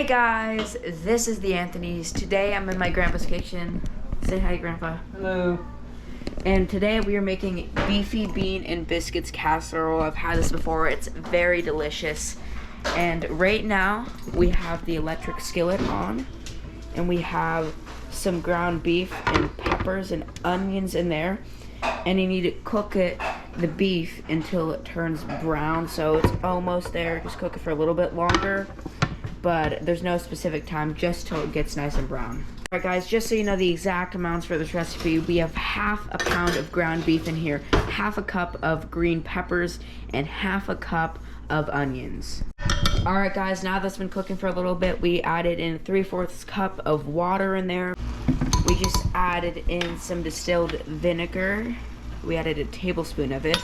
Hey guys, this is the Anthony's. Today I'm in my grandpa's kitchen. Say hi, Grandpa. Hello. And today we are making beefy bean and biscuits casserole. I've had this before. It's very delicious. And right now we have the electric skillet on, and we have some ground beef and peppers and onions in there. And you need to cook the beef until it turns brown. So it's almost there. Just cook it for a little bit longer. But there's no specific time, just till it gets nice and brown. Alright guys, just so you know the exact amounts for this recipe, we have half a pound of ground beef in here, half a cup of green peppers, and half a cup of onions. Alright guys, now that's been cooking for a little bit, we added in 3/4 cup of water in there. We just added in some distilled vinegar. We added a tablespoon of it.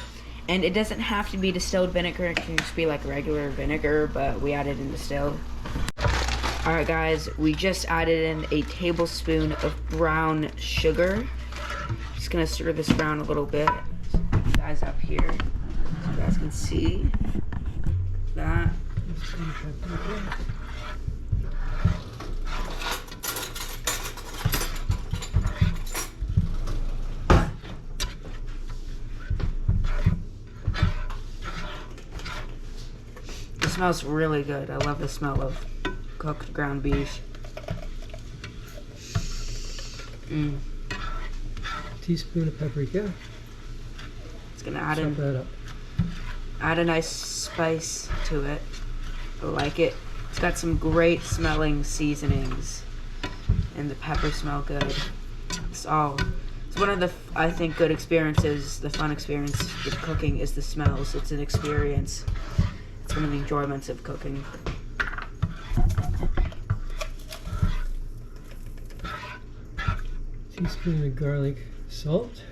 And it doesn't have to be distilled vinegar, it can just be like regular vinegar, but we added in distilled. Alright guys, we just added in a tablespoon of brown sugar. Just gonna stir this around a little bit. You guys up here, so you guys can see that. It smells really good. I love the smell of cooked ground beef. Teaspoon of paprika. It's gonna add a nice spice to it. I like it. It's got some great smelling seasonings, and the peppers smell good. It's one of the, I think, good experiences. The fun experience with cooking is the smells. It's an experience. It's one of the enjoyments of cooking. Teaspoon of garlic salt.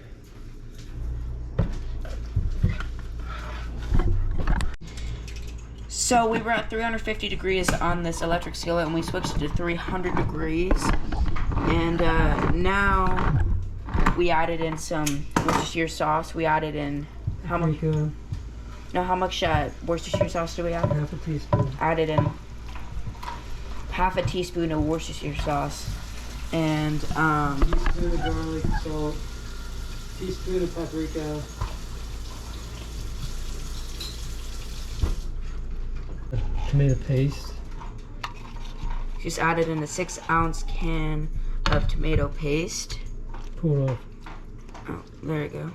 So we were at 350 degrees on this electric skillet, and we switched to 300 degrees. And now we added in some Worcestershire sauce. We added in how much? Now, how much Worcestershire sauce do we add? Half a teaspoon. Added in half a teaspoon of Worcestershire sauce, and teaspoon of garlic salt, teaspoon of paprika, tomato paste. Just added in a 6-ounce can of tomato paste. Pull it off. Oh, there you go.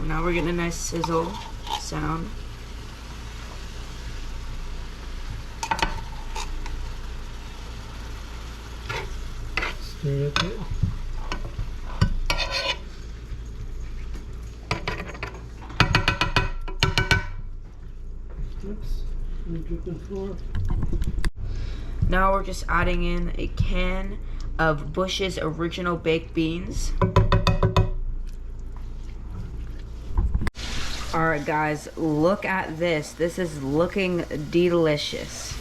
Now we're getting a nice sizzle sound. Stir it up. Oops, dripping floor. Now we're just adding in a can of Bush's Original Baked Beans. Alright guys, look at this. This is looking delicious.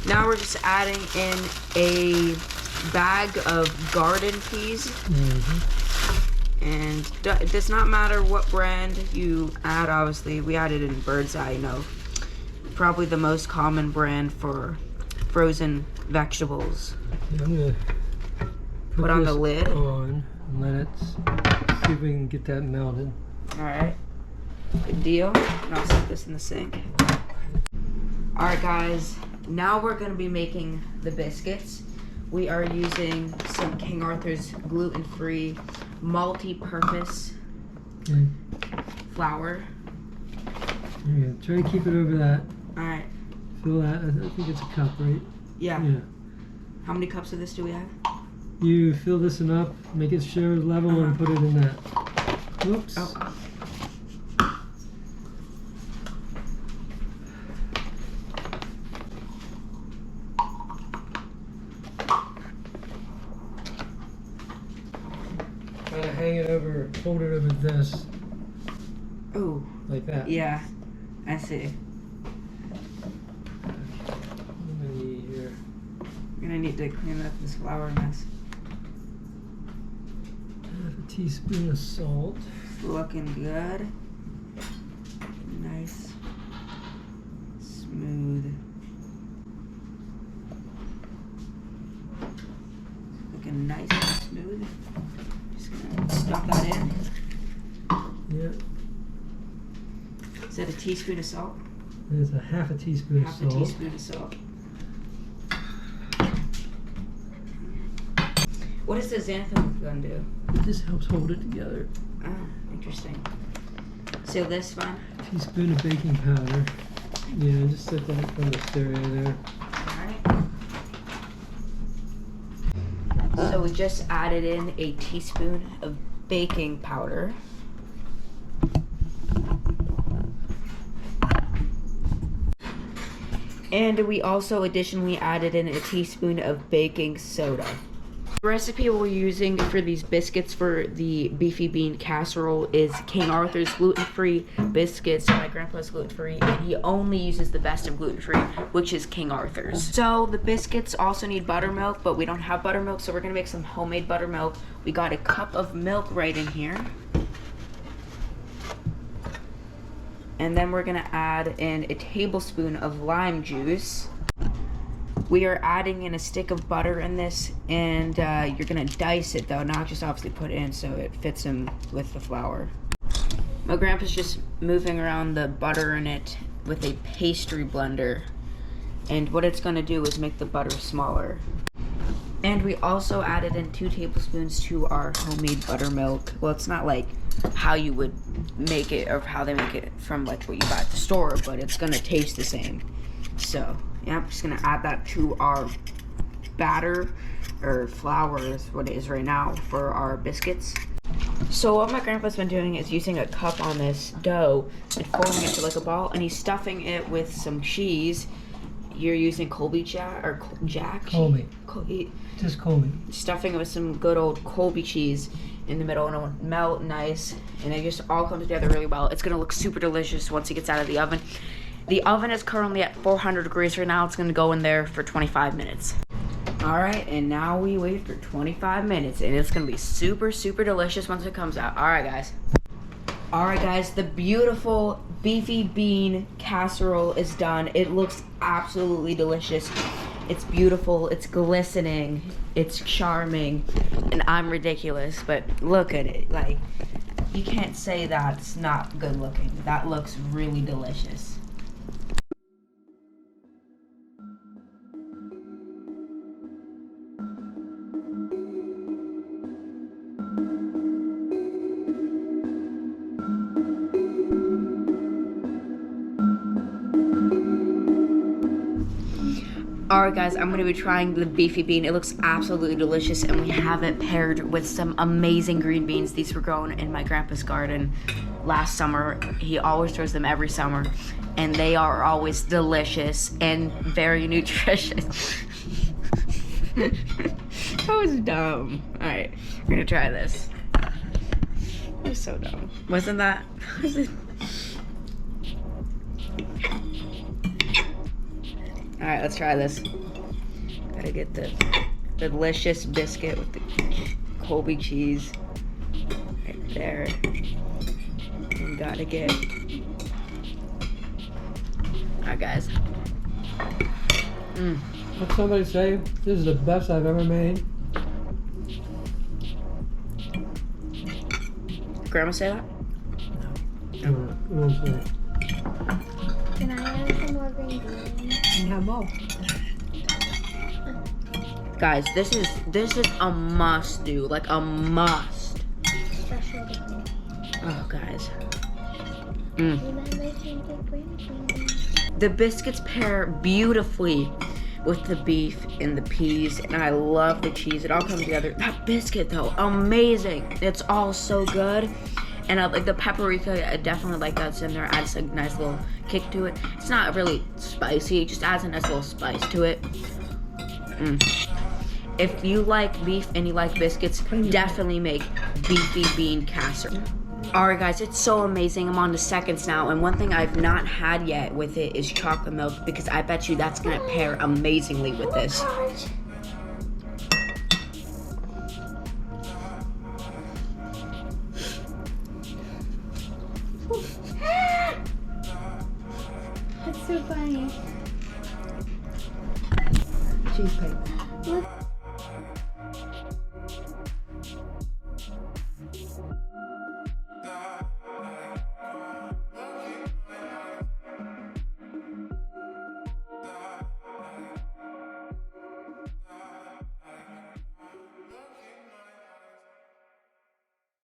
Now we're just adding in a bag of garden peas. And it does not matter what brand you add, obviously. We added in Bird's Eye, probably the most common brand for frozen vegetables. I'm gonna put on the lid on and let it see if we can get that melted. Alright, good deal. And I'll set this in the sink. Alright guys, now we're going to be making the biscuits. We are using some King Arthur's gluten-free multi-purpose flour. Yeah, try to keep it over that. Alright. Fill that, I think it's a cup, right? Yeah. Yeah. How many cups of this do we have? You fill this one up, make it sure level, and put it in that. Oops. Oh. Try to hang it over, hold it over this. Oh. Like that. Yeah, I see. What do I need here? You're gonna need to clean up this flour mess. Half a teaspoon of salt. It's looking good. Nice. Smooth. Looking nice and smooth. Just gonna stuff that in. Yeah. Is that a teaspoon of salt? There's a half a teaspoon of Half salt. a teaspoon of salt. What does the xanthan gun do? It just helps hold it together. Oh, interesting. So this one. Teaspoon of baking powder. Yeah, just set that on the stereo there. Alright. So we just added in a teaspoon of baking powder. And we also additionally added in a teaspoon of baking soda. The recipe we're using for these biscuits for the beefy bean casserole is King Arthur's gluten-free biscuits. My grandpa's gluten-free, and he only uses the best of gluten-free, which is King Arthur's. So the biscuits also need buttermilk, but we don't have buttermilk, so we're gonna make some homemade buttermilk. We got a cup of milk right in here. And then we're gonna add in a tablespoon of lime juice. We are adding in a stick of butter in this, and you're gonna dice it though, not just obviously put it in so it fits in with the flour. My grandpa's just moving around the butter in it with a pastry blender, and what it's gonna do is make the butter smaller. And we also added in 2 tablespoons to our homemade buttermilk. Well, it's not like how you would make it or how they make it from like what you buy at the store, but it's gonna taste the same. So yeah, I'm just gonna add that to our batter, or flour is what it is right now, for our biscuits. So what my grandpa's been doing is using a cup on this dough and forming it to like a ball, and he's stuffing it with some cheese. You're using Colby Jack or Jack? Colby. Just Colby. Stuffing it with some good old Colby cheese in the middle, and it'll melt nice, and it just all comes together really well. It's gonna look super delicious once it gets out of the oven. The oven is currently at 400 degrees right now. It's gonna go in there for 25 minutes. All right, and now we wait for 25 minutes, and it's gonna be super, super delicious once it comes out. All right, guys. All right, guys, the beautiful beefy bean casserole is done. It looks absolutely delicious. It's beautiful, it's glistening, it's charming, and I'm ridiculous, but look at it. Like, you can't say that's not good looking. That looks really delicious. Alright guys, I'm going to be trying the beefy bean. It looks absolutely delicious, and we have it paired with some amazing green beans. These were grown in my grandpa's garden last summer. He always throws them every summer, and they are always delicious and very nutritious. That was dumb. Alright, we're going to try this. That was so dumb. Wasn't that? Alright, let's try this. Gotta get the delicious biscuit with the Colby cheese right there. And gotta get... Alright, guys. What'd somebody say? This is the best I've ever made. Grandma say that? I won't say. Can I have some more green beans? You have both. Guys, this is a must do, like a must. Special day. Oh, guys. Remember to get green beans. The biscuits pair beautifully with the beef and the peas, and I love the cheese. It all comes together. That biscuit though, amazing. It's all so good. And I like the paprika. I definitely like that's in there. Adds a nice little kick to it. It's not really spicy. It just adds a nice little spice to it. If you like beef and you like biscuits, definitely make beefy bean casserole. Alright guys, it's so amazing. I'm on to seconds now, and one thing I've not had yet with it is chocolate milk, because I bet you that's gonna pair amazingly with this. so funny. Cheese paper. Look.